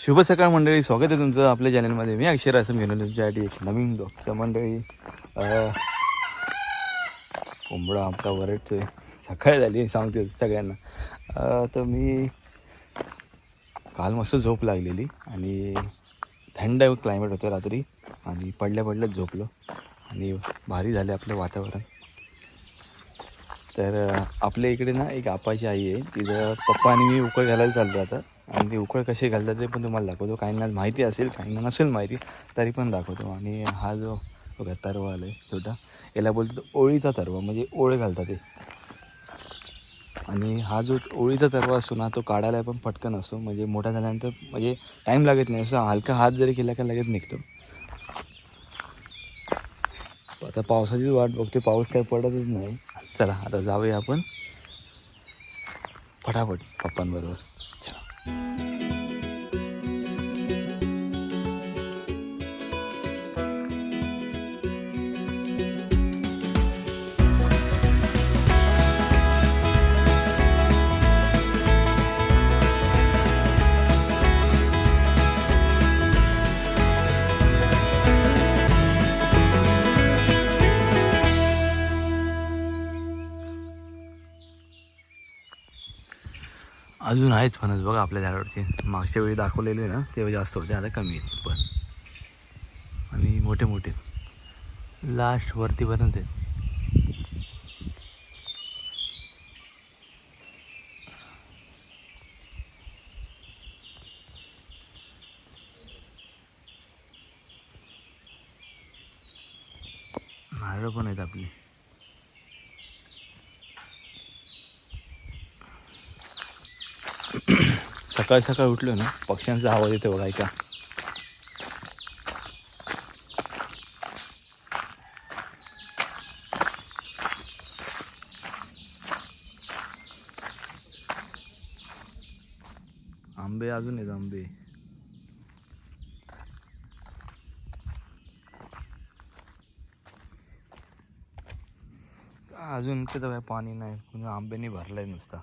शुभ सकाळ मंडळी, स्वागत आहे तुमचं आपल्या चॅनलमध्ये. मी अक्षर असं घेऊन तुमच्यासाठी एक नवीन ब्लॉग. तर मंडळी कोंबडा आमचा वरटतोय. सकाळ झाली सांगते सगळ्यांना. तर मी काल मस्त झोप लागलेली आणि थंड क्लायमेट होतं रात्री आणि पडल्याच झोपलो आणि भारी झालं आपलं वातावरण. तर आपल्या इकडे ना एक आपाची आई आहे, तिचं पप्पा आणि मी उकळ घालायला चाललो आता. आणि ते उकळ कसे घालतात ते पण तुम्हाला दाखवतो. काहींना माहिती असेल, काहींना नसेल माहिती, तरी पण दाखवतो. आणि हा जो बघा तरवा आला आहे छोटा, याला बोलतो ओळीचा तरवा, म्हणजे ओळ घालतात ते. आणि हा जो ओळीचा तरवा असतो ना, तो काढायला पण पटकन असतो, म्हणजे मोठा झाल्यानंतर म्हणजे टाईम लागत नाही. असं हलका हात जरी केला का लगेच निघतो. आता पावसाची वाट बघतो, पाऊस काही पडतच नाही. चला आता जाऊया आपण फटाफट पप्पांबरोबर. चला. अजून आहेत फणस बघा आपल्या झाडावरती. मागच्या वेळी दाखवलेले ना तेव्हा जास्त होते, आता कमी आहेत. पण आणि मोठे मोठे लास्ट वरतीपर्यंत आहेत. नारळ पण आहेत आपली. सकाळ सकाळ उठलो ना, पक्ष्यांचा आवाज येतो बघा, ऐका. आंबे अजून आहेत आंबे. अजून इथे तर पाणी नाही, पण आंब्याने भरलाय नुसता.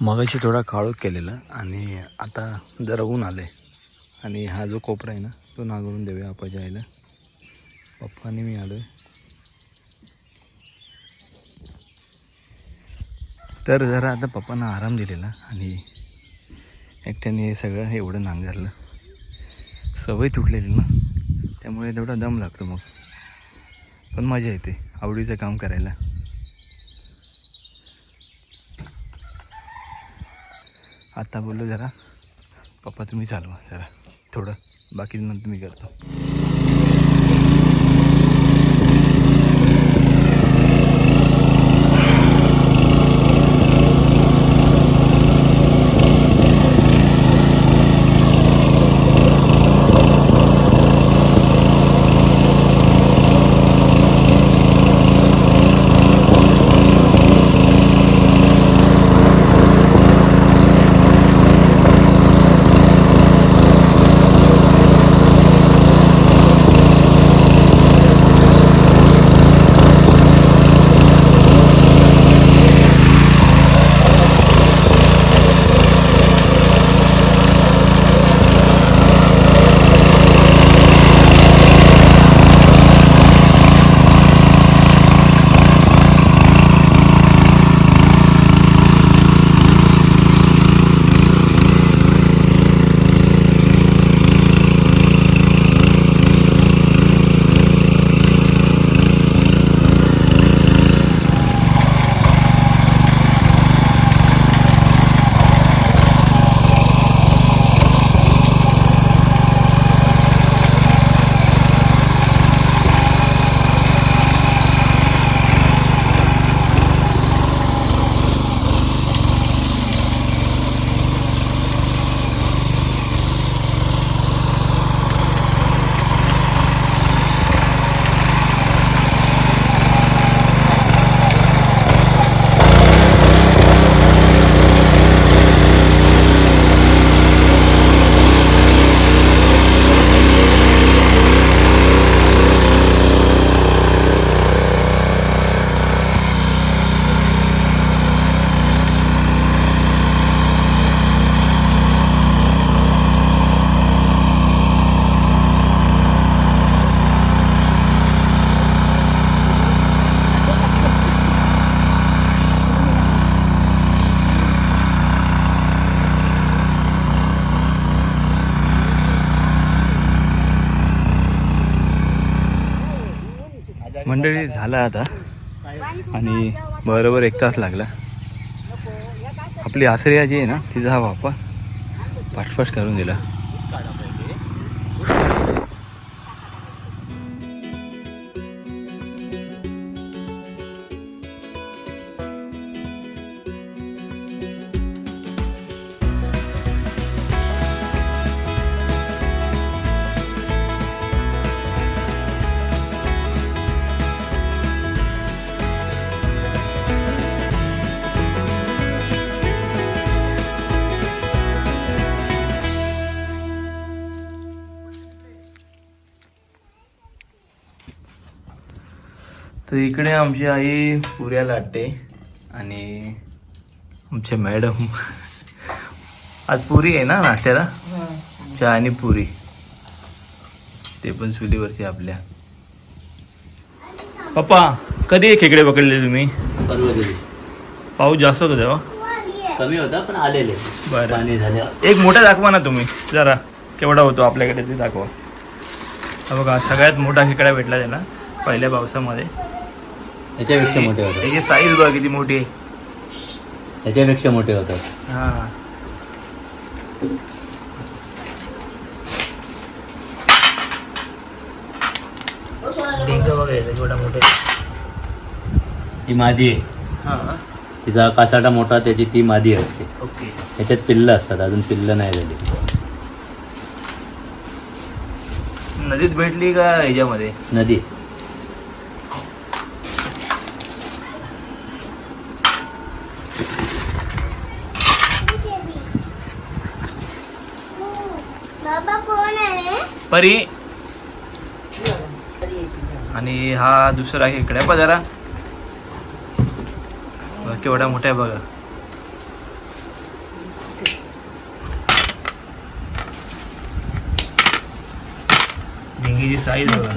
मगाशी थोडा काळोख केलेला आणि आता जरा ऊन आलंय. आणि हा जो कोपरा आहे ना, तो नांगरून देऊया आपण आईला. पप्पाने मी आलोय. तर जरा आता पप्पांना आराम दिलेला आणि एकट्याने हे सगळं एवढं नांगरलं. सवय तुटलेली ना, त्यामुळे तेवढा दम लागतो. मग पण मजा येते आवडीचं काम करायला. आता बोललो जरा पप्पा तुम्ही चालवा जरा थोडं, बाकी नंतर मी करतो. मंडळी झाला आता आणि बरोबर 1 तास लागला. आपली आसरिया जी आहे ना तिचा हा वापर पाठपाठ करून दिला. तर इकडे आमची आई पुऱ्या लाटते आणि आमचे मॅडम आज पुरी आहे ना नाश्त्याला, चहा आणि पुरी, ते पण चुलीवरती आपल्या. पप्पा कधी खेकडे पकडले तुम्ही? परवा दिवशी पाऊस जास्त होता तेव्हा? कमी होता पण आलेले. बरं, पाणी झालं. एक मोठा दाखवा ना तुम्ही जरा, केवढा होतो आपल्याकडे ते दाखवा. हा बघा सगळ्यात मोठा खेकडा भेटला त्याला पहिल्या पावसामध्ये. त्याच्यापेक्षा मोठे होतात. त्याची साईज बघा किती मोठी आहे. त्याच्यापेक्षा मोठे होतात. हा डिंक बघायचं केवढा मोठा. ही मादी आहे. हा तिचा कासाटा मोठा, त्याची ती मादी असते. ओके. त्याच्यात पिल्लं असतात, अजून पिल्लं नाही झाली. नदीत भेटली का ह्याच्यामध्ये? नदी. परी. आणि हा दुसरा खेकडा बघा जरा, केवढा मोठा आहे बघा. ढिंगीची साईज बघा.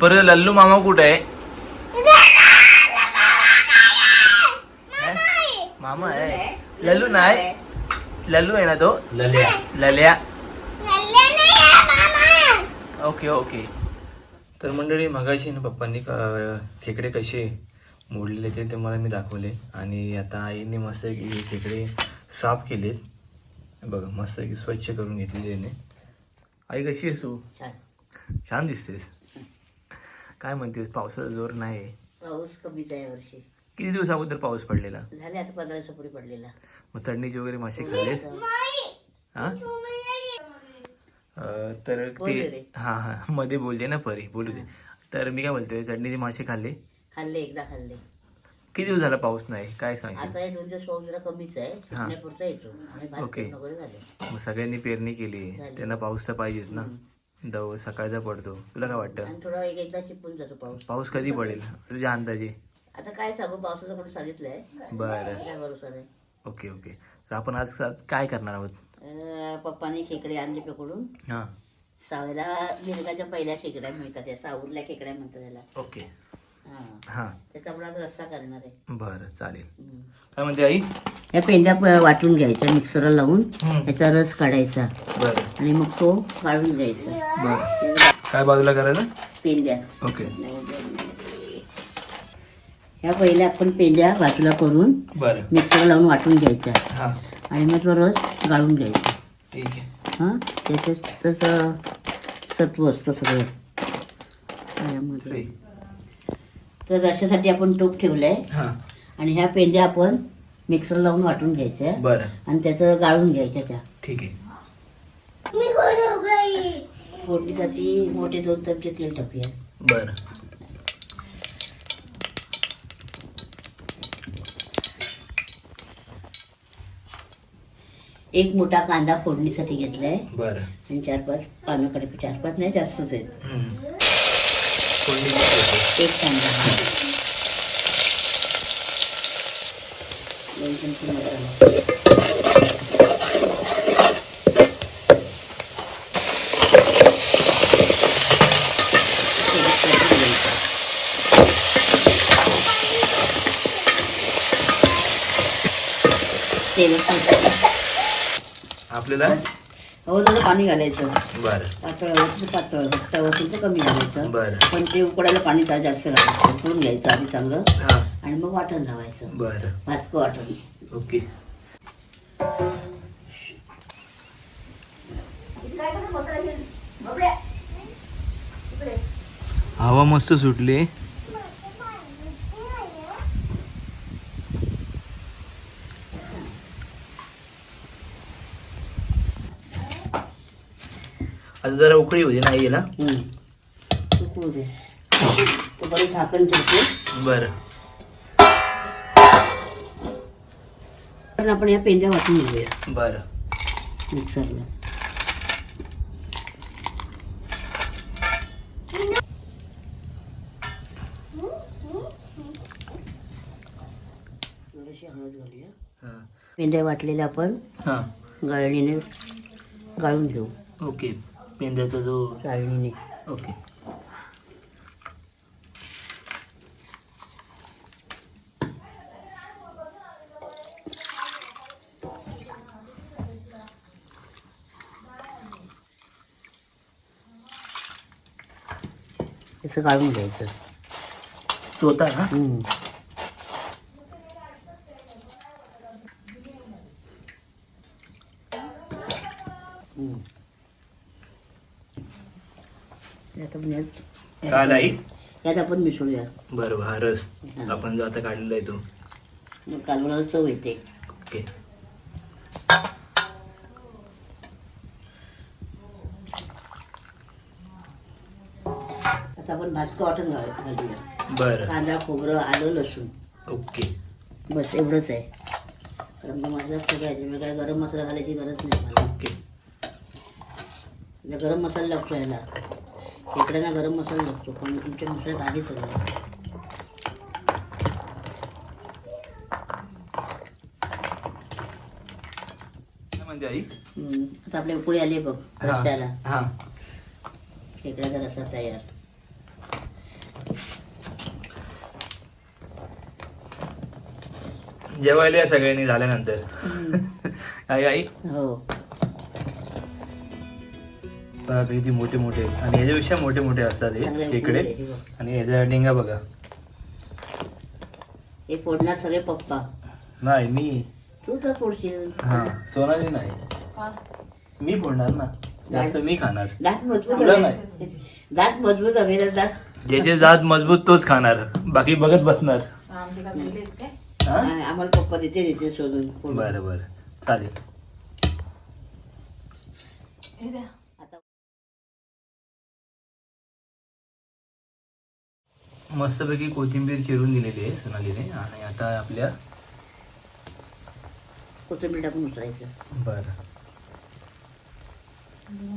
परत लल्लू मामा कुठे आहे? मामा आहे, लल्लू नाही. लल्लू आहे ना तो? लल्या. लल्या. Okay okay. तर मंडळी मगाशी ना पप्पांनी खेकडे कसे मोडलेले ते मला मी दाखवले आणि आता आईने मस्त की खेकडे साफ केलेत बघा, मस्त की स्वच्छ करून घेतलेले ने. आई कशी आहेस तू? छान दिसतेस. काय म्हणतेस, पावसाचा जोर नाही? पाऊस कमीच आहे वर्षी. किती दिवस अगोदर पाऊस पडलेला? झाले आता 15 दिवसापूर्वी पडलेला. मग चढणीचे वगैरे मासे खाल्ले? हा तर ते हा हा मध्ये बोलते ना परी, बोलू दे. तर मी काय बोलतोय, चढणीचे मासे खाल्ले? खाल्ले, एकदा खाल्ले. किती दिवस झाला पाऊस नाही, काय सांगशील? आता हे 2 दिवस पाऊस जरा कमीच आहे, चिकण्यापुरता येतो आणि भात ओके. वगैरे झाले. मग सगळ्यांनी पेरणी केली, त्यांना पाऊस तर पाहिजेच ना. दव सकाळचा पडतो, तुला काय वाटतं? आणि थोडा एकदा शिपून जातो पाऊस. पाऊस कधी पडेल तुझ्या अंदाजे? आता काय सांगू, पावसाचं कोणी सांगितलंय, बरं काय भरोसा नाही. Okay okay. तर आपण आज काय करणार आहोत? पप्पाने खेकडे आणले पकडून. हां सावेला मिरगाच्या पहिल्या खेकड्या मिळतात, त्या साऊरल्या खेकड्या म्हणतात त्याला. ओके. हा, हां त्याचा पण आज रस्सा करणार आहे. बरं चालेल. काय म्हणते आई? या पेंड्या वाटून घ्यायच्या मिक्सरला लावून, त्याचा रस काढायचा बरं आणि मग तो काढून घ्यायचा. बरं. काय बाजूला करायचं? पेंड्या. ओके. ह्या पहिल्या आपण पेंड्या बाजूला करून बरं. मिक्सरला लावून वाटून घ्यायच्या हां आणि मग तो रस गाळून घ्यायचा. ठीक आहे. हां, त्याच्यात तसं सत्व असतं सगळं त्यामध्ये. तर रशासाठी आपण तूप ठेवलं आहे हां आणि ह्या पेंड्या आपण मिक्सरला लावून वाटून घ्यायच्या बरं आणि त्याचं गाळून घ्यायच्या त्या. ठीक आहे. फोडणीसाठी मोठे 2 चमचे तेल टाकूया. बरं. एक मोठा कांदा फोडणीसाठी घेतलाय बरं. आणि 4-5 पानं कडे, 4-5 नाही जास्तच आहेत. एक कांदा, 2 चमचे मसाला, तेल आपल्याला हो थोडं पाणी घालायचं. बरं पातळ हवं पातळ घट्ट असेल तर कमी घालायचं. बरं पण ते उकडायला पाणी जास्त घालायचं. उकळून घ्यायचं आधी चांगलं हां आणि मग वाटण लावायचं. बरं भाजकं वाटण. ओके. हवा मस्त सुटली. आता जरा उकळी होती नाही ना. उकळू दे. तो बरं झाकण ठेवतो. बरं पण आपण या पेंद्या वाटून घेऊया बरं मिक्सरला. थोडीशी हळद घालूया. हां पेंद्या वाटलेल्या आपण हां गाळणीने गाळून घेऊ. ओके. पेंद्याचा जो गाळणीने. ओके. असं गाळून घ्यायचं. तोता ना. काल आई यात आपण मिसळूया. बरं हा रस आपण जो आता काढलेला आहे तो. मग कालवणाला चव येते. ओके. आता आपण भाजकं वाटण घालूया. बरं कांदा खोबरं आलं लसूण ओके. बस एवढंच आहे. कारण माझ्या सगळं आहे. मी काय गरम मसाला घालायची गरज नाही मला. ओके. गरम मसाला लागतो याला. खेकड्यांना गरम मसाला लागतो पण तुमच्या मसाल्यात आधी सगळं. म्हणजे आई आता आपल्या उकळी आली बघ रस्त्याला. हां खेकड्याचा रस्सा तयार. जेवायला या सगळ्यांनी झाल्यानंतर. आई आई हो परत किती मोठे मोठे आणि याच्यापेक्षा मोठे मोठे असतात हे चांगले खेकडे. उकळून द्यायचे बघ. आणि याचा डिंगा बघा. हे फोडणार सगळे पप्पा. नाही मी. तू तर फोडशील. हां सोनाली नाही मी फोडणार ना. जास्त मी खाणार. दात मजबूत तुला हवे. नाही. दात मजबूत हवे ना दात. ज्याचे दात मजबूत तोच खाणार. बाकी बघत बसणार. हा? आम्हाला पप्पा देते शोधून फोडून. बरं बरं चालेल. आता मस्तपैकी कोथिंबीर चिरून दिलेली आहे सोनालीने. आणि आता आपल्या कोथिंबीर टाकून उचलायचं. बरं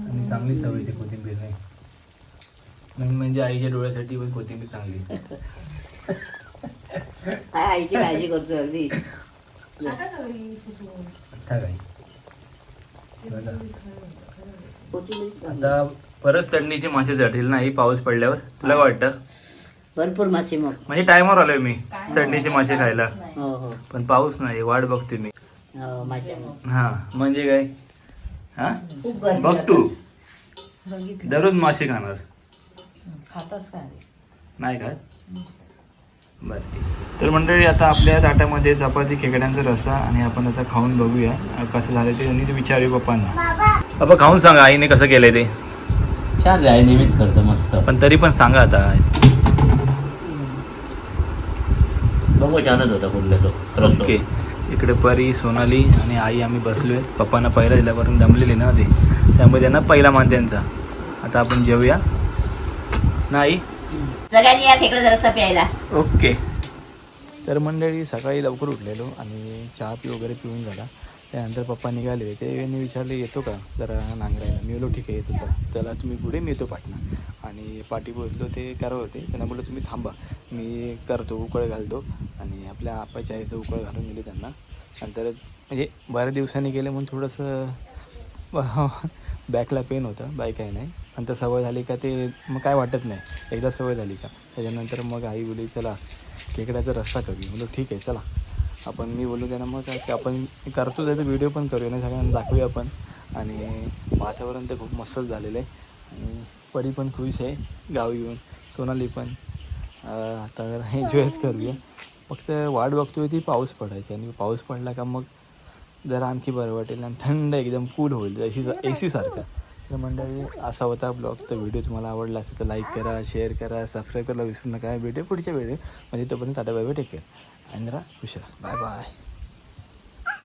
आणि चांगली सवय ते कोथिंबीर नाही. मेन म्हणजे आईच्या डोळ्यासाठी पण कोथिंबीर चांगली. काय आईची काळजी करतो अगदी. आता काय बघा. कोथिंबीर आता परत चटणीचे मासे चढतील नाही पाऊस पडल्यावर. तुला काय वाटतं? भरपूर मासे मग. म्हणजे टायमावर आलोय मी चटणीचे मासे खायला. हो हो पण पाऊस नाही वाट बघते मी. हो मासे. हा म्हणजे काय. हा खूप गर्दी बघ तू बघितलं दररोज मासे खाणार खातास काय नाही का. बरं ठीक. तर मंडळी आता आपल्या ताटामध्ये चपाती खेकड्यांचा रस्सा आणि आपण आता खाऊन बघूया कसं झालं ते. आणि विचारूया पप्पांना. पप्पा खाऊन सांगा आईने कसं केलंय ते. छान आहे नेहमीच करतो मस्त. पण तरी पण सांगा आता. बघू छानच होता कुठले तो रस्सा. ओके. इकडे परी सोनाली आणि आई आम्ही बसलोय. पप्पांना पहिला दिल्यापासून दमलेले ना ते त्यामुळे त्यांना पहिला मान त्यांचा. आता आपण जेवूया नाही. सगळ्यांनी या खेकडा रस्सा प्यायला. ओके. तर मंडळी सकाळी लवकर उठलेलो आणि चहा वगैरे पिऊन झाला. त्यानंतर पप्पा निघाले. ते विचारले येतो का जरा नांगरायला. मी बोललो ठीक आहे येतो का. त्याला तुम्ही पुढे मी येतो पाटणा. आणि पाठी बोलतो ते करत होते. त्यांना बोललो तुम्ही थांबा मी करतो उकळ घालतो. आणि आपल्या आपाच्या आईचं उकळ घालून दिले त्यांना. नंतर म्हणजे बऱ्याच दिवसांनी गेले म्हणून थोडंसं बॅकला पेन होतं. बाय काही नाही. नंतर सवय झाली का ते मग काय वाटत नाही. एकदा सवय झाली का त्याच्यानंतर मग आई बोली चला खेकड्याचा रस्सा करूया. बोललो ठीक आहे चला. आपण मी बोललो त्यांना मग काय की आपण करतो त्याचा व्हिडिओ पण करूया ना, सगळ्यांना दाखवूया आपण. आणि वातावरण तर खूप मस्तच झालेलं आहे आणि परी पण खुश आहे गावी येऊन, सोनाली पण. आता जरा एन्जॉयच करूया. फक्त वाट बघतोय ती पाऊस पडायची, आणि पाऊस पडला का मग जरा आणखी बरं वाटेल आणि थंड एकदम कूल होईल जशी AC सारखा. तर मंडळी असा होता ब्लॉग. तर व्हिडिओ तुम्हाला आवडला असेल तर लाईक करा, शेअर करा, सबस्क्राईब करायला विसरू नका. व्हिडिओ पुढच्या व्हिडिओ म्हणजे तोपर्यंत tata bye bye, take care आणि जरा खुश राहा. Bye bye.